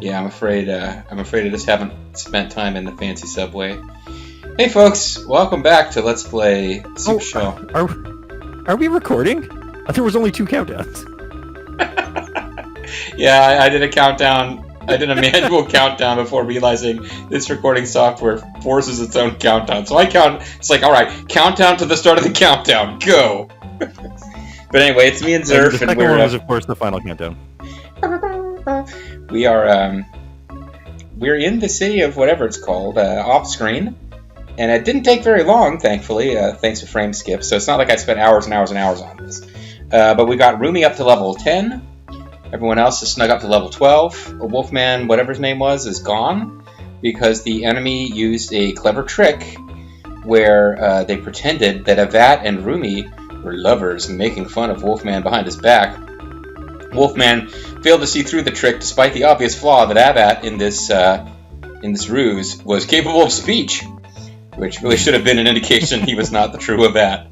Yeah, I'm afraid I just haven't spent time in the fancy subway. Hey folks, welcome back to Let's Play Super Show. Are we recording? There was only 2 countdowns. Yeah, I did a countdown. I did a manual countdown before realizing this recording software forces its own countdown. So I count. It's like, all right, countdown to the start of the countdown. Go. But anyway, it's me and Zerf, The second one was, of course, the final countdown. We're in the city of whatever it's called, off screen, and it didn't take very long, thankfully, thanks to frame skip. So it's not like I spent hours and hours and hours on this. But we got Rumi up to level 10. Everyone else is snug up to level 12. Wolfman, whatever his name was, is gone because the enemy used a clever trick where they pretended that Avat and Rumi were lovers making fun of Wolfman behind his back. Wolfman failed to see through the trick despite the obvious flaw that Avat in this ruse was capable of speech, which really should have been an indication he was not the true Avat.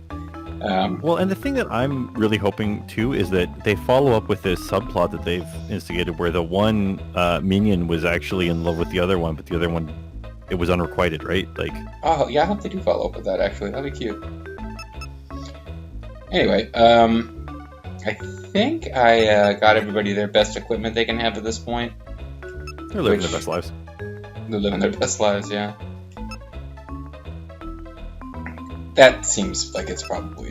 Well, and the thing that I'm really hoping, too, is that they follow up with this subplot that they've instigated where the one minion was actually in love with the other one, but the other one, it was unrequited, right? Like. Oh, yeah, I hope they do follow up with that, actually. That'd be cute. Anyway, I think I got everybody their best equipment they can have at this point. They're living their best lives. They're living their best lives, yeah. That seems like it's probably...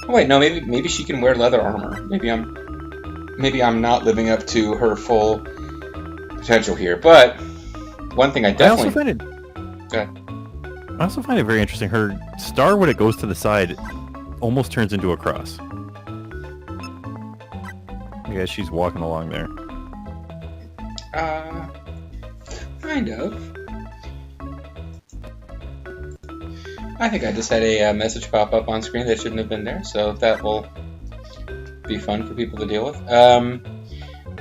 Oh wait, no, maybe she can wear leather armor. Maybe I'm not living up to her full potential here. But one thing I definitely... I also find it very interesting. Her star, when it goes to the side, almost turns into a cross. Yeah, she's walking along there. Kind of. I think I just had a message pop up on screen that shouldn't have been there, so that will be fun for people to deal with.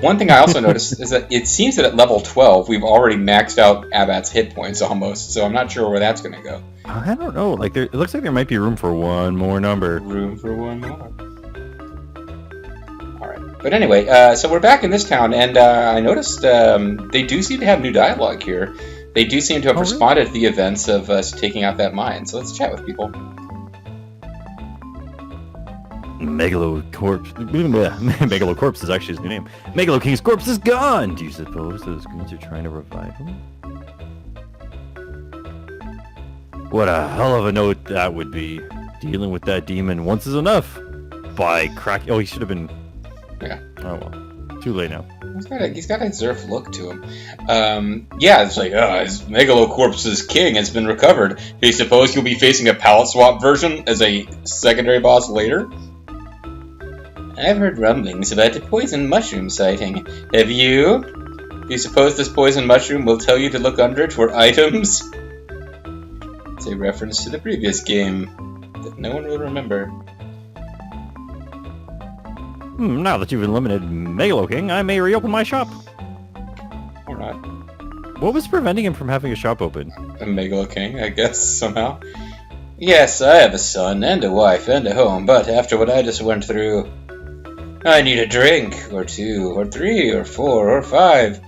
One thing I also noticed is that it seems that at level 12 we've already maxed out Abat's hit points almost, so I'm not sure where that's going to go. I don't know. Like, it looks like there might be room for one more number. Room for one more. Alright. But anyway, so we're back in this town, and I noticed they do seem to have new dialogue here. They do seem to have responded to the events of us taking out that mine, so let's chat with people. Megalocorpse is actually his new name. Megalo King's corpse is gone! Do you suppose those goons are trying to revive him? What a hell of a note that would be. Dealing with that demon once is enough. By crack... Oh, he should have been... Yeah. Oh, well. Too late now. He's got a Zerf look to him. Yeah, it's like, his Megalocorpse's king has been recovered. Do you suppose you'll be facing a palette swap version as a secondary boss later? I've heard rumblings about a poison mushroom sighting. Have you? Do you suppose this poison mushroom will tell you to look under it for items? It's a reference to the previous game that no one will remember. Now that you've eliminated Megalo King, I may reopen my shop. Or not. What was preventing him from having a shop open? A Megalo King, I guess, somehow. Yes, I have a son and a wife and a home, but after what I just went through, I need a drink, or 2, or 3, or 4, or 5.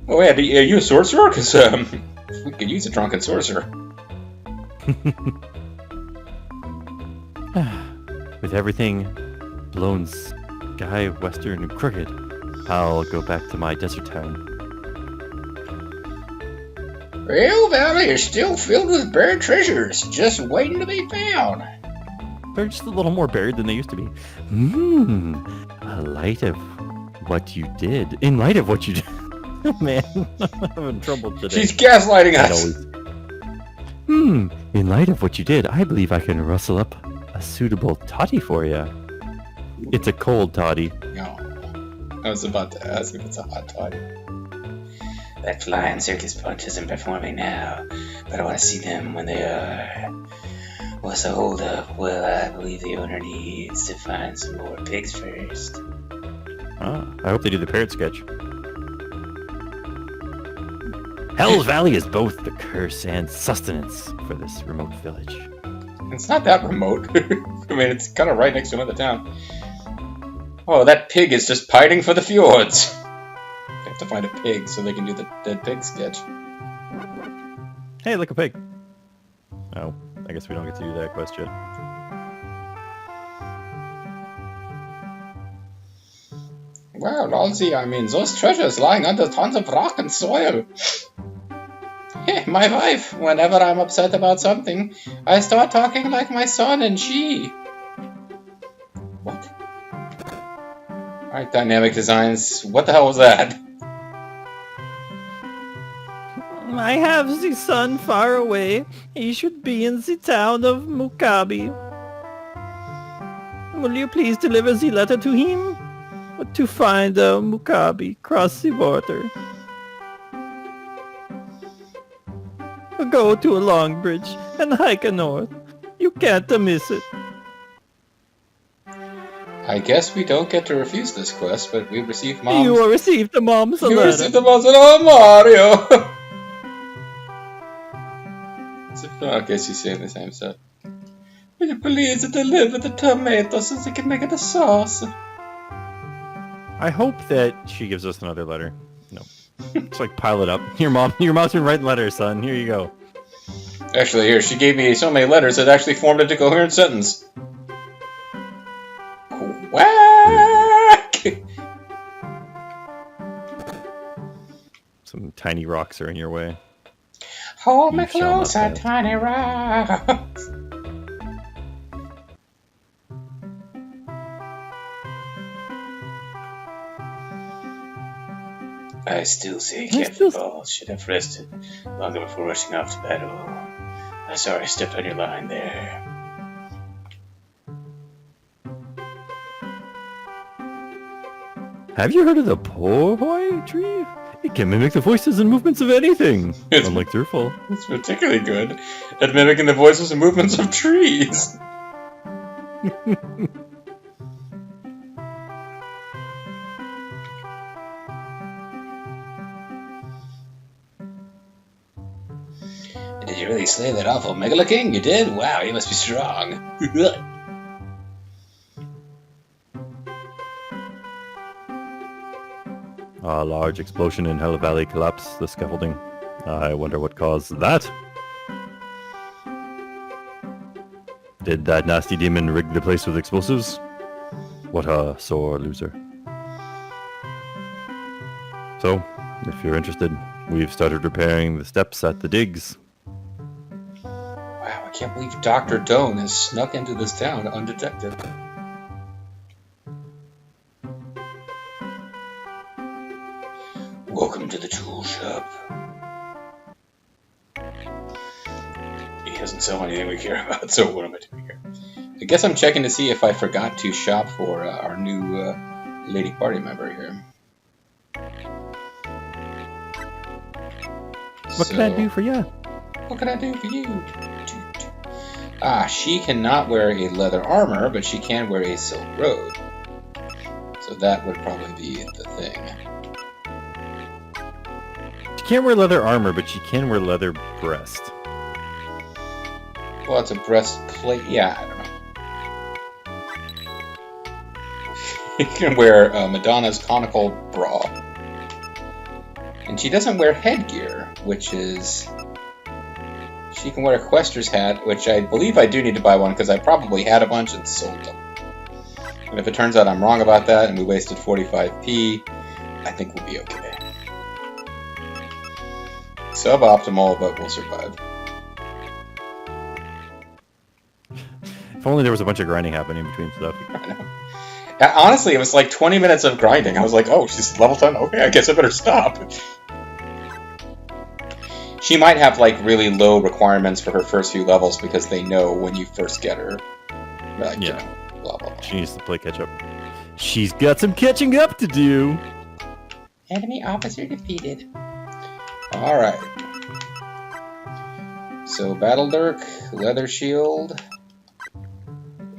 Oh, yeah, are you a sorcerer? Because, we could use a drunken sorcerer. With everything blown sky, western, and crooked, I'll go back to my desert town. Rail Valley is still filled with buried treasures, just waiting to be found. They're just a little more buried than they used to be. In light of what you did. Oh, man, I'm having trouble today. She's gaslighting us. In light of what you did, I believe I can rustle up a suitable toddy for you. It's a cold toddy. No. I was about to ask if it's a hot toddy. That flying circus punch isn't performing now, but I want to see them when they are. What's the hold up? Well, I believe the owner needs to find some more pigs first. I hope they do the parrot sketch. Hell's Valley is both the curse and sustenance for this remote village. It's not that remote. I mean, it's kind of right next to another town. Oh, that pig is just pining for the fjords. They have to find a pig so they can do the dead pig sketch. Hey, look, a pig. Oh, I guess we don't get to do that quest yet. Well, Lolsey, I mean, those treasures lying under tons of rock and soil. My wife, whenever I'm upset about something, I start talking like my son and she. What? Alright, Dynamic Designs, what the hell was that? I have the son far away. He should be in the town of Mukabi. Will you please deliver the letter to him? To find Mukabi, cross the border. Go to a long bridge and hike north. You can't miss it. I guess we don't get to refuse this quest, but we received mom's... You will receive the mom's letter. You received the mom's letter. Oh, Mario! I guess he's saying the same stuff. Will you please deliver the tomatoes so they can make it a sauce? I hope that she gives us another letter. No. Just like pile it up. Your mom's been writing letters, son. Here you go. Actually, here, she gave me so many letters that actually formed into a coherent sentence. Quack! Some tiny rocks are in your way. Hold me closer, tiny rocks. I still say Captain Ball should have rested longer before rushing off to battle. I'm sorry I stepped on your line there. Have you heard of the Pohoi tree? It can mimic the voices and movements of anything, unlike Thurful. It's particularly good at mimicking the voices and movements of trees. Did you really slay that awful Megala King? You did? Wow, you must be strong. A large explosion in Hell Valley collapsed the scaffolding. I wonder what caused that. Did that nasty demon rig the place with explosives? What a sore loser. So, if you're interested, we've started repairing the steps at the digs. Wow, I can't believe Dr. Doan has snuck into this town undetected. Welcome to the tool shop. He doesn't sell anything we care about, so what am I doing here? I guess I'm checking to see if I forgot to shop for our new lady party member here. What can I do for you? What can I do for you? Ah, she cannot wear a leather armor, but she can wear a silk robe. So that would probably be the thing. She can't wear leather armor, but she can wear leather breast. Well, it's a breastplate. Yeah, I don't know. She can wear Madonna's conical bra. And she doesn't wear headgear, which is... She can wear a quester's hat, which I believe I do need to buy one, because I probably had a bunch and sold them. And if it turns out I'm wrong about that, and we wasted 45p, I think we'll be okay. Suboptimal, but we'll survive. If only there was a bunch of grinding happening between stuff. I know. Honestly, it was like 20 minutes of grinding. I was like, oh, she's level 10? Okay, I guess I better stop. She might have, like, really low requirements for her first few levels because they know when you first get her. Like, yeah. You know, blah, blah, blah. She needs to play catch-up. She's got some catching up to do. Enemy officer defeated. Alright. So, Battle Dirk, Leather Shield,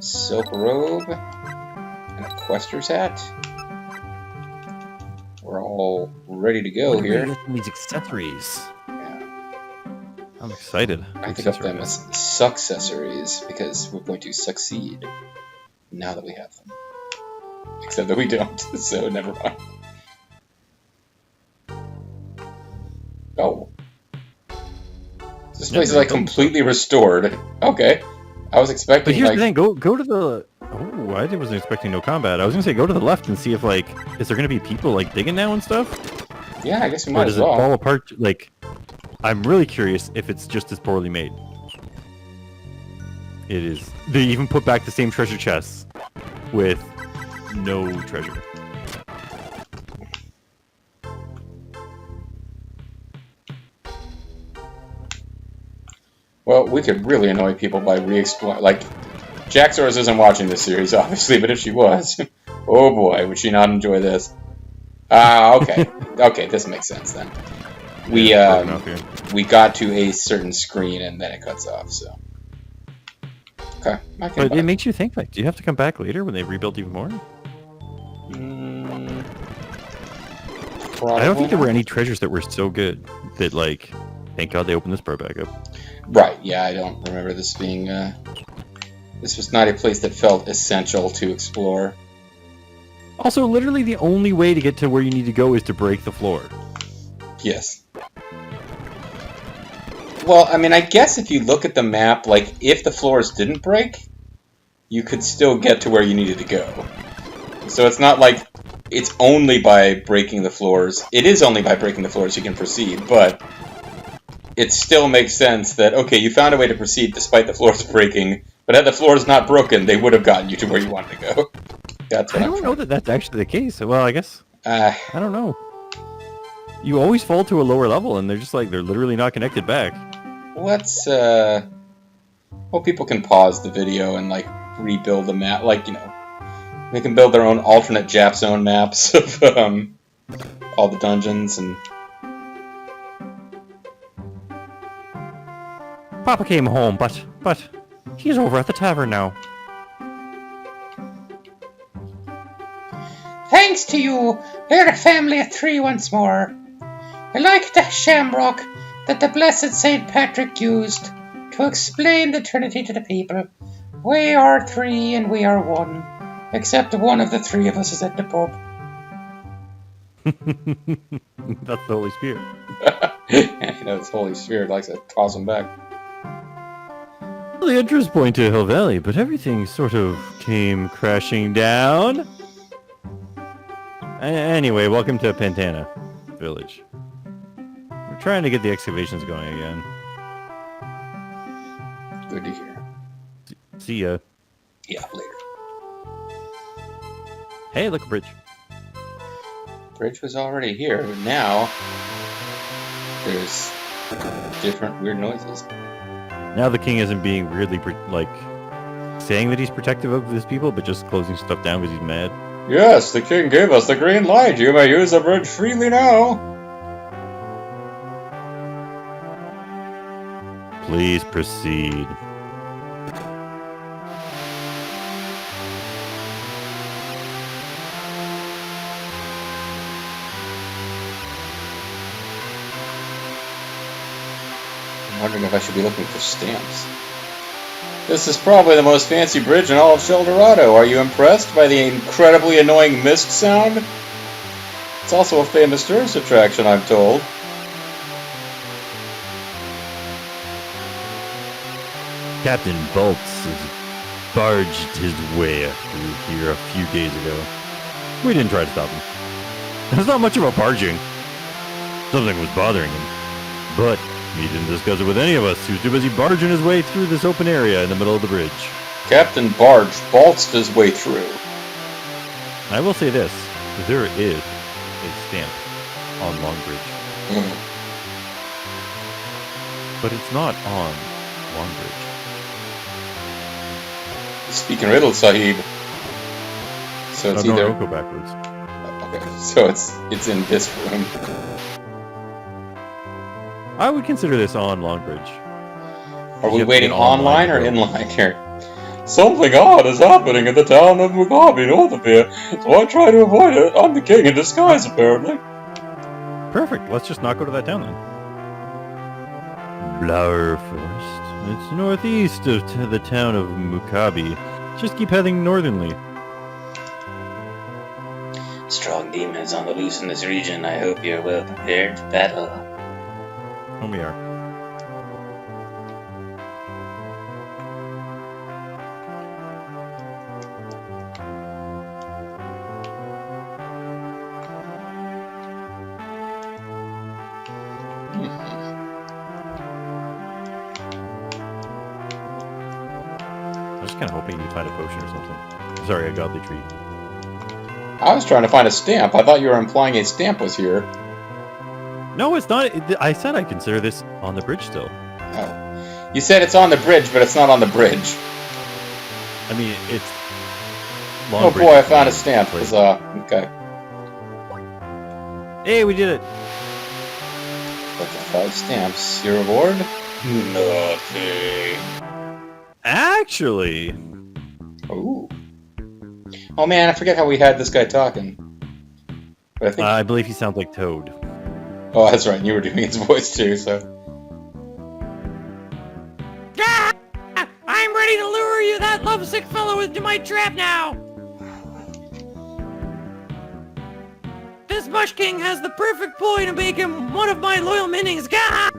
Silk Robe, and a Quester's Hat. We're all ready to go here. These accessories. Yeah. I'm excited. I think of them as successories because we're going to succeed now that we have them. except that we don't, so never mind. Oh. This place is like completely restored. Okay. I was expecting But here's like... the thing, go to the... Oh, I wasn't expecting no combat. I was gonna say go to the left and see if, like, is there gonna be people, like, digging now and stuff? Yeah, I guess we Or might does as well. it fall apart, like... I'm really curious if it's just as poorly made. It is. They even put back the same treasure chests with no treasure. Well, we could really annoy people by re-exploring... Like, Jaxor's isn't watching this series, obviously, but if she was... Oh boy, would she not enjoy this. Okay. Okay, this makes sense then. We got to a certain screen and then it cuts off, so... Okay, but it makes you think, like, do you have to come back later when they rebuild even more? I don't think there were any treasures that were so good that, like, thank God they opened this part back up. Right, yeah, I don't remember this being, this was not a place that felt essential to explore. Also, literally the only way to get to where you need to go is to break the floor. Yes. Well, I mean, I guess if you look at the map, like, if the floors didn't break, you could still get to where you needed to go. So it's not like it's only by breaking the floors. It is only by breaking the floors you can proceed, but it still makes sense that, okay, you found a way to proceed despite the floors breaking, but had the floors not broken, they would have gotten you to where you wanted to go. That's what I don't know that that's actually the case. Well, I guess. I don't know. You always fall to a lower level, and they're just like, they're literally not connected back. Let's, well, people can pause the video and, like, rebuild the map. Like, you know, they can build their own alternate Jap Zone maps of, all the dungeons and... Papa came home, but he's over at the tavern now. Thanks to you, we're a family of three once more. I like the shamrock that the blessed Saint Patrick used to explain the Trinity to the people. We are three and we are one, except one of the three of us is at the pub. That's the Holy Spirit. You know, it's Holy Spirit likes to toss them back. The entrance point to Hill Valley, but everything sort of came crashing down. Anyway, welcome to Pantana Village. We're trying to get the excavations going again. Good to hear. See ya. Yeah, later. Hey, look, a bridge. Bridge was already here, but now there's different weird noises. Now the king isn't being weirdly, like, saying that he's protective of his people, but just closing stuff down because he's mad. Yes, the king gave us the green light. You may use the bridge freely now. Please proceed. I'm wondering if I should be looking for stamps. This is probably the most fancy bridge in all of Sheldorado. Are you impressed by the incredibly annoying mist sound? It's also a famous tourist attraction, I'm told. Captain Bolts has barged his way through here a few days ago. We didn't try to stop him. There's not much of a barging. Something was bothering him. But he didn't discuss it with any of us. He was too busy barging his way through this open area in the middle of the bridge. Captain Barge boltzed his way through. I will say this. There is a stamp on Long Bridge. But it's not on Long Bridge. Speaking riddles, Sahib. So it's either... No, go backwards. Okay, so it's in this room. I would consider this on Long Bridge. Are we waiting online or inline here? Something odd is happening in the town of Mugabe north of here, so I try to avoid it. I'm the king in disguise, apparently. Perfect. Let's just not go to that town then. Flower Forest. It's northeast of the town of Mukabi. Just keep heading northernly. Strong demons on the loose in this region. I hope you're well prepared for battle. Oh, we are. I was kind of hoping you'd find a potion or something. Sorry, a godly treat. I was trying to find a stamp. I thought you were implying a stamp was here. No, it's not. I said I consider this on the bridge still. Oh. You said it's on the bridge, but it's not on the bridge. I mean, it's long. Oh boy, I found a stamp. Okay. Hey, we did it. Look at 5 stamps. Your reward? Nothing. Actually. Ooh. Oh man, I forget how we had this guy talking. But I think. I believe he sounds like Toad. Oh, that's right. And you were doing his voice too, so. Ah! I'm ready to lure you, that lovesick fellow, into my trap now! This Mushking has the perfect ploy to make him one of my loyal minions. Gah!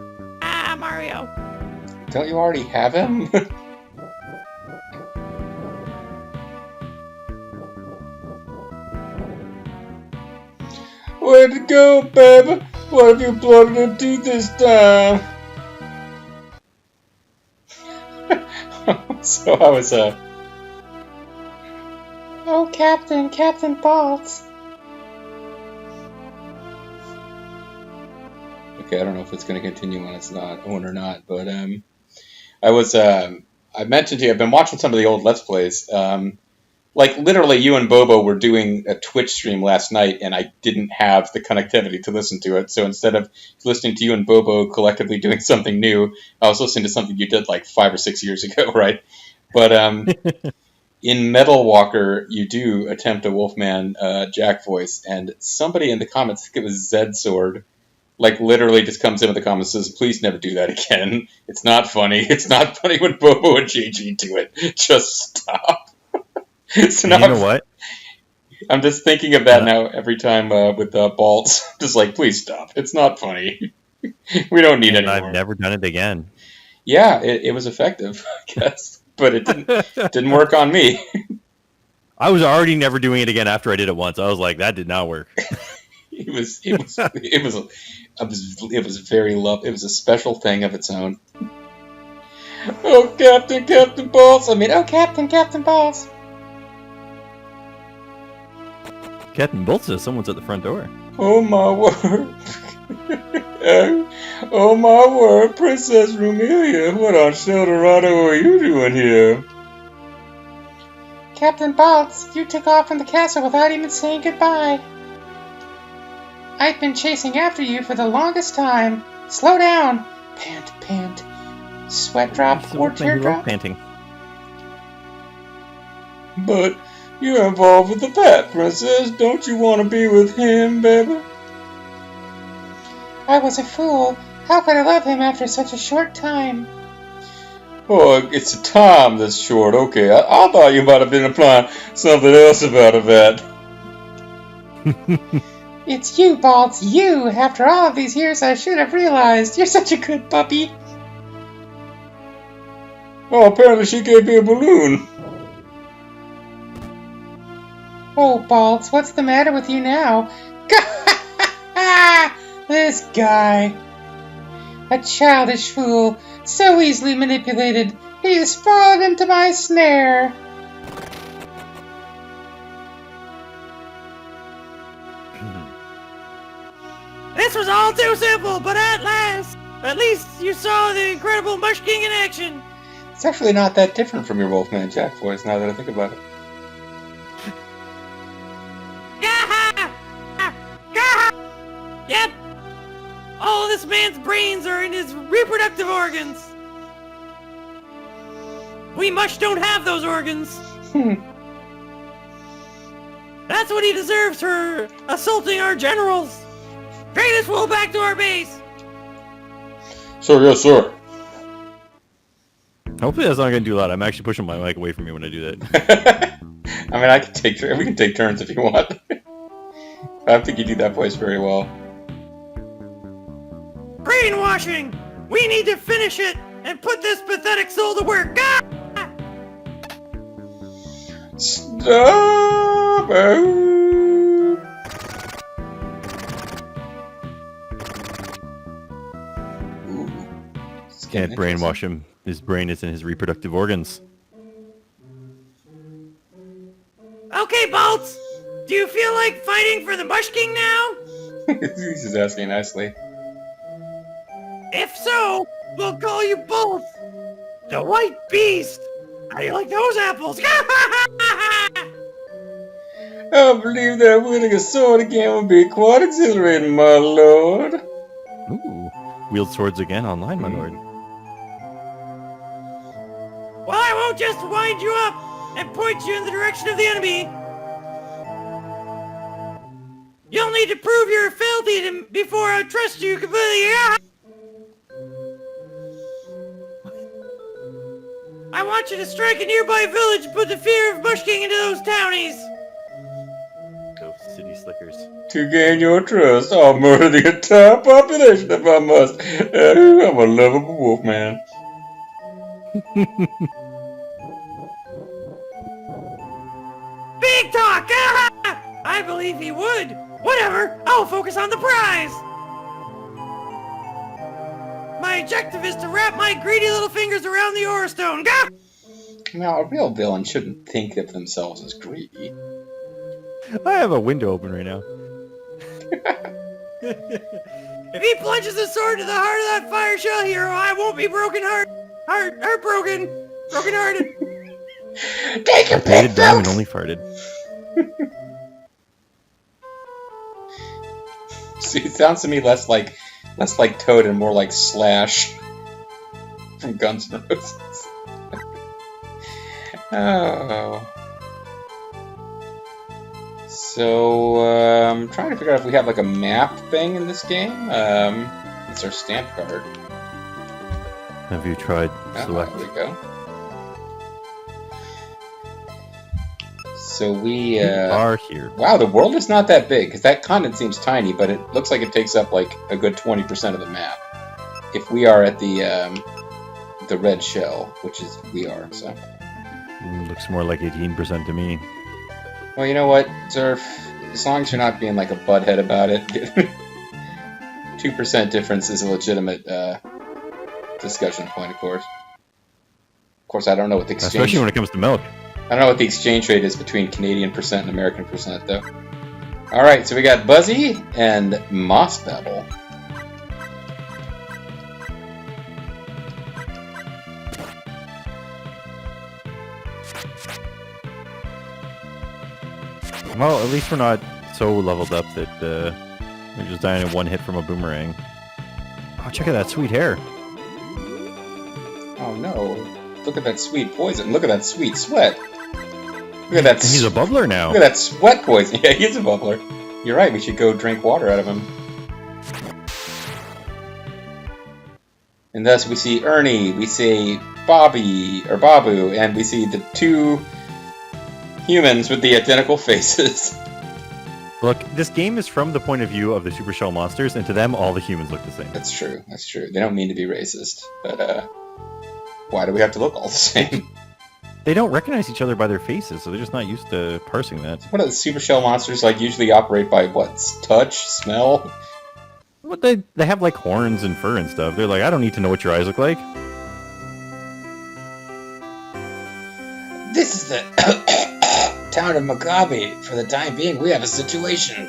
Ah, Mario. Don't you already have him? Where'd it go, baby? What have you blooded into this time? So I was, Oh, Captain Balls. Okay, I don't know if it's going to continue when it's not on or not, but I mentioned to you, I've been watching some of the old Let's Plays. Like literally, you and Bobo were doing a Twitch stream last night, and I didn't have the connectivity to listen to it. So instead of listening to you and Bobo collectively doing something new, I was listening to something you did like 5 or 6 years ago, right? But in Metal Walker, you do attempt a Wolfman Jack voice, and somebody in the comments, I think it was Zed Sword, like literally just comes in with the comments and says, "Please never do that again. It's not funny. It's not funny when Bobo and JG do it. Just stop." So now You know what? I'm just thinking of that now every time with Baltz. Just like, please stop. It's not funny. We don't need And any more. I've never done it again. Yeah, it was effective, I guess, but it didn't work on me. I was already never doing it again after I did it once. I was like, that did not work. It was very love. It was a special thing of its own. Oh, Captain Baltz. I mean, oh, Captain Baltz. Captain Bolt says someone's at the front door. Oh my word. Oh my word, Princess Rumelia, what on Sheldorado are you doing here? Captain Baltz, you took off from the castle without even saying goodbye. I've been chasing after you for the longest time. Slow down. Pant. Sweat drop or teardrop. Panting. But you're involved with the Fat Princess. Don't you want to be with him, baby? I was a fool. How could I love him after such a short time? Oh, it's a time that's short. Okay, I thought you might have been implying something else about a vet. It's you, Baltz, you! After all of these years, I should have realized. You're such a good puppy. Oh, apparently she gave me a balloon. Oh, Baltz, what's the matter with you now? This guy. A childish fool, so easily manipulated. He's fallen into my snare. This was all too simple, but at least you saw the incredible Mushking in action. It's actually not that different from your Wolfman Jack voice, now that I think about it. Yep. All this man's brains are in his reproductive organs. We mush don't have those organs. That's what he deserves for assaulting our generals. Bring this fool back to our base. Sir, yes, sir. Hopefully that's not going to do a lot. I'm actually pushing my mic away from me when I do that. I mean, we can take turns if you want. I think you do that voice very well. Brainwashing! We need to finish it and put this pathetic soul to work. Ah! Stop! Can't brainwash him. His brain is in his reproductive organs. Okay, Bolts! Do you feel like fighting for the Mushking now? He's just asking nicely. If so, we'll call you Bolts! The White Beast! How do you like those apples? I believe that wielding a sword again would be quite exhilarating, my lord. Ooh. Wield swords again online, my lord. Well, I won't just wind you up and point you in the direction of the enemy. You'll need to prove your fealty before I trust you completely. I want you to strike a nearby village and put the fear of Mushking into those townies. Those city slickers. To gain your trust, I'll murder the entire population if I must. I'm a lovable wolfman. Big talk! I believe he would. Whatever, I'll focus on the prize. My objective is to wrap my greedy little fingers around the Aura Stone. Now, a real villain shouldn't think of themselves as greedy. I have a window open right now. If he plunges the sword to the heart of that fire shell hero, I won't be heartbroken. Broken-hearted. Take your Dated pick, Diamond folks. only farted. See, it sounds to me less like Toad and more like Slash from Guns N' Roses. Oh. So, I'm trying to figure out if we have like a map thing in this game. It's our stamp card. Have you tried select? There we go. So we are here. Wow, the world is not that big, because that continent seems tiny, but it looks like it takes up like a good 20% of the map. If we are at the red shell, which is we are, so. Looks more like 18% to me. Well, you know what, Zerf? As long as you're not being like a butthead about it, 2% difference is a legitimate discussion point, of course. Of course, I don't know what the exchange... Especially when it comes to milk. I don't know what the exchange rate is between Canadian percent and American percent, though. Alright, so we got Buzzy and Moss Babble. Well, at least we're not so leveled up that we're just dying in one hit from a boomerang. Oh, check out that sweet hair. Oh no. Look at that sweet poison. Look at that sweet sweat. Look at that. He's a bubbler now. Look at that sweat poison. Yeah, he's a bubbler. You're right, we should go drink water out of him. And thus we see Ernie, we see Bobby, or Babu, and we see the two humans with the identical faces. Look, this game is from the point of view of the Super Shell monsters, and to them, all the humans look the same. That's true, that's true. They don't mean to be racist, but why do we have to look all the same? They don't recognize each other by their faces, so they're just not used to parsing that. What are the Super Shell monsters like? Usually operate by what? Touch? Smell? What they have like horns and fur and stuff. They're like, I don't need to know what your eyes look like. This is the town of Mugabe. For the time being, we have a situation.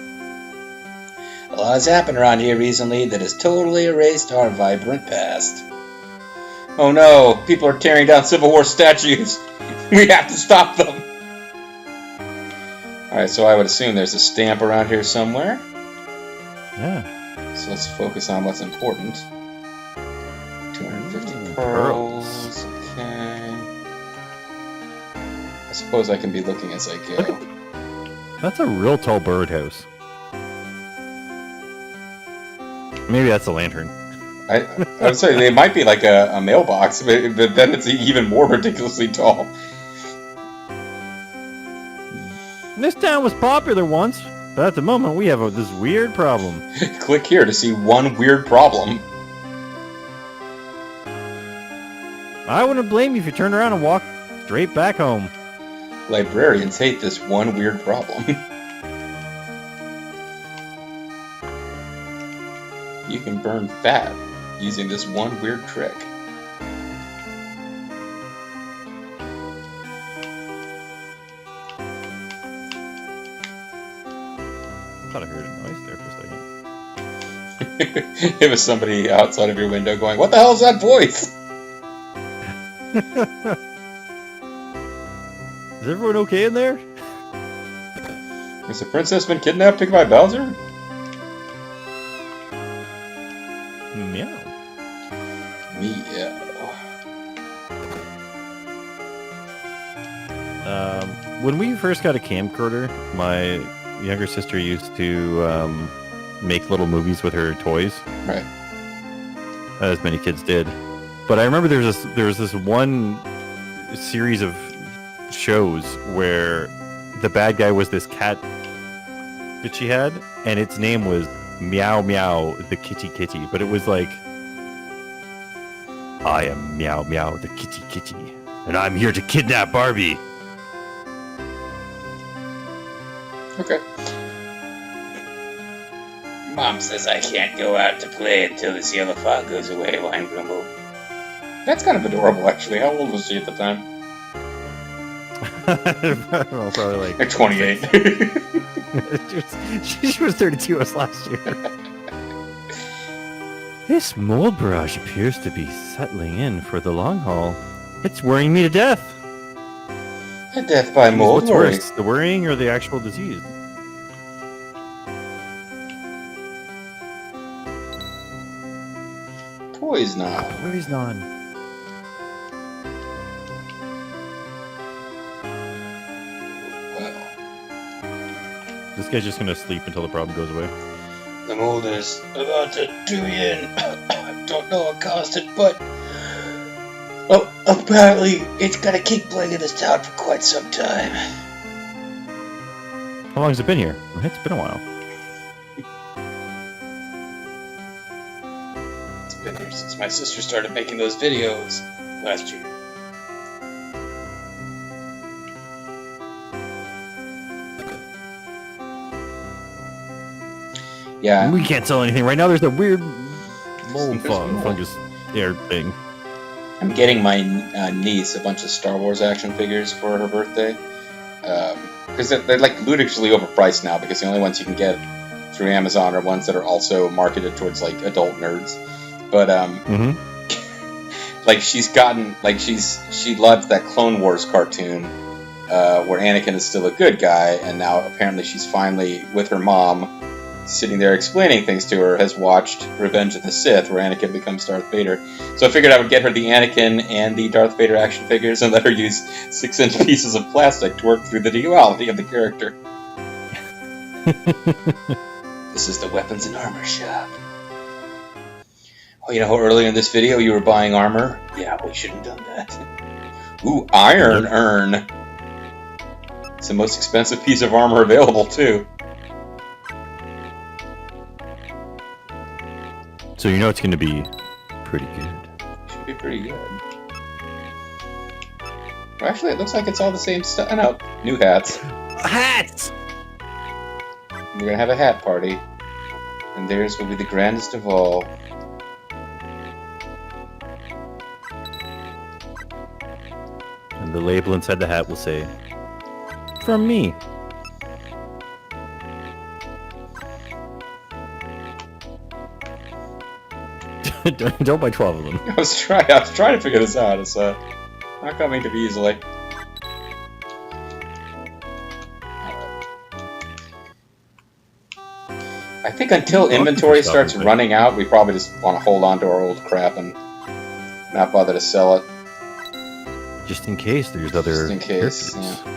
A lot has happened around here recently that has totally erased our vibrant past. Oh no, people are tearing down Civil War statues. We have to stop them. Alright, so I would assume there's a stamp around here somewhere. Yeah. So let's focus on what's important. 250 pearls. Okay. I suppose I can be looking as I go. That's a real tall birdhouse. Maybe that's a lantern. I would say they might be like a mailbox, but then it's even more ridiculously tall. This town was popular once. But at the moment, we have this weird problem. Click here to see one weird problem. I wouldn't blame you if you turned around and walked straight back home. Librarians hate this one weird problem. You can burn fat using this one weird trick. I thought I heard a noise there for a second. It was somebody outside of your window going, "What the hell is that voice?" Is everyone okay in there? Has the princess been kidnapped by Bowser? Meow. Meow. When we first got a camcorder, my younger sister used to make little movies with her toys. Right. As many kids did. But I remember there was this one series of shows where the bad guy was this cat that she had, and its name was Meow Meow the Kitty Kitty. But it was like, I am Meow Meow the Kitty Kitty, and I'm here to kidnap Barbie. Okay. Mom says I can't go out to play until this yellow fog goes away while I'm Grumble. That's kind of adorable, actually. How old was she at the time? I don't know, probably like 28. she was 32 last year. This mold barrage appears to be settling in for the long haul. It's worrying me to death. A death by mold. What's worse, the worrying or the actual disease? Poison. Poison. Well, This guy's just gonna sleep until the problem goes away. the mold is about to do me in. I don't know what caused it, but apparently it's gonna keep playing in this town for quite some time. How long has it been here? It's been a while. It's been here since my sister started making those videos last year. Yeah. We can't sell anything right now. There's a weird mold There's mold. fungus air thing. I'm getting my niece a bunch of Star Wars action figures for her birthday. Because they're like ludicrously overpriced now, because the only ones you can get through Amazon are ones that are also marketed towards like adult nerds. But like she's gotten she loved that Clone Wars cartoon where Anakin is still a good guy, and now apparently she's finally with her mom, sitting there explaining things to her, has watched Revenge of the Sith, where Anakin becomes Darth Vader. So I figured I would get her the Anakin and the Darth Vader action figures and let her use 6-inch pieces of plastic to work through the duality of the character. This is the weapons and armor shop. Oh, you know how earlier in this video you were buying armor? Yeah, we shouldn't have done that. Ooh, iron urn. It's the most expensive piece of armor available, too. So you know it's going to be pretty good. Should be pretty good. Well, actually, it looks like it's all the same stuff. Oh, no, new hats. Hats! We're gonna have a hat party. And theirs will be the grandest of all. And the label inside the hat will say, "From me." Don't buy 12 of them. I was trying to figure this out. It's not coming to me easily. I think until inventory starts running out, we probably just want to hold on to our old crap and not bother to sell it. Just in case there's other Just in case, characters. yeah.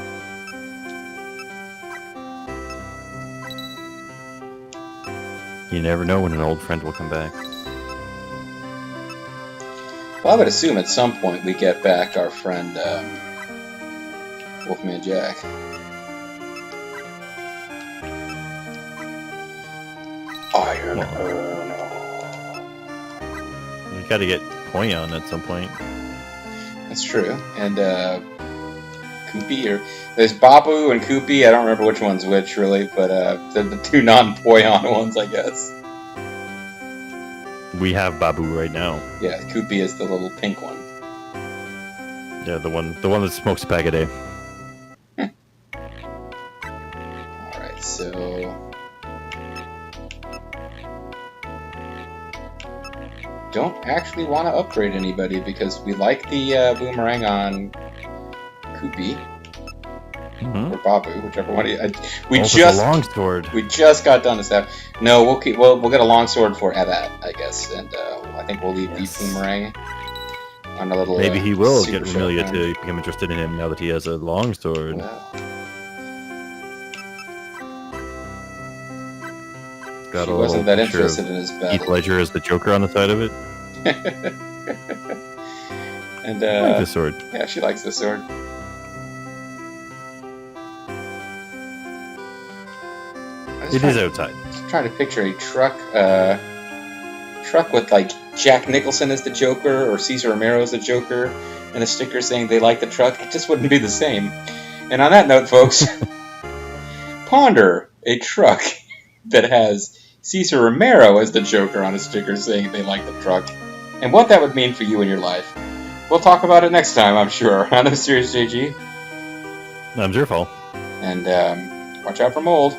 You never know when an old friend will come back. Well, I would assume at some point we get back our friend Wolfman Jack. Iron Well. Urn. We got to get Koi on at some point. That's true. And Koopy, or there's Babu and Koopy. I don't remember which one's which really, but they're the two non-Poyon ones, I guess. We have Babu right now. Yeah, Koopy is the little pink one. Yeah, the one that smokes a pack a day. All right, so don't actually want to upgrade anybody because we like the boomerang on Koopy Mm-hmm. or Babu, whichever one. We a just longsword. we just got done with that. No, we'll get a longsword for Evat, I guess, and I think we'll leave Yes. the boomerang on a little. Maybe he will super get Remilia shotgun. to become interested in him now that he has a longsword. Well, Got she a wasn't little that picture interested of in his Heath battle. Ledger as the Joker on the side of it. And I like this sword. yeah, she likes the sword. It is outside. Just trying to picture a truck with like Jack Nicholson as the Joker or Cesar Romero as the Joker, and a sticker saying they like the truck. It just wouldn't be the same. And on that note, folks, ponder a truck that has Cesar Romero as the Joker on a sticker saying they like the truck, and what that would mean for you in your life. We'll talk about it next time, I'm sure, on the Serious JG. I'm Zerfall. And watch out for mold.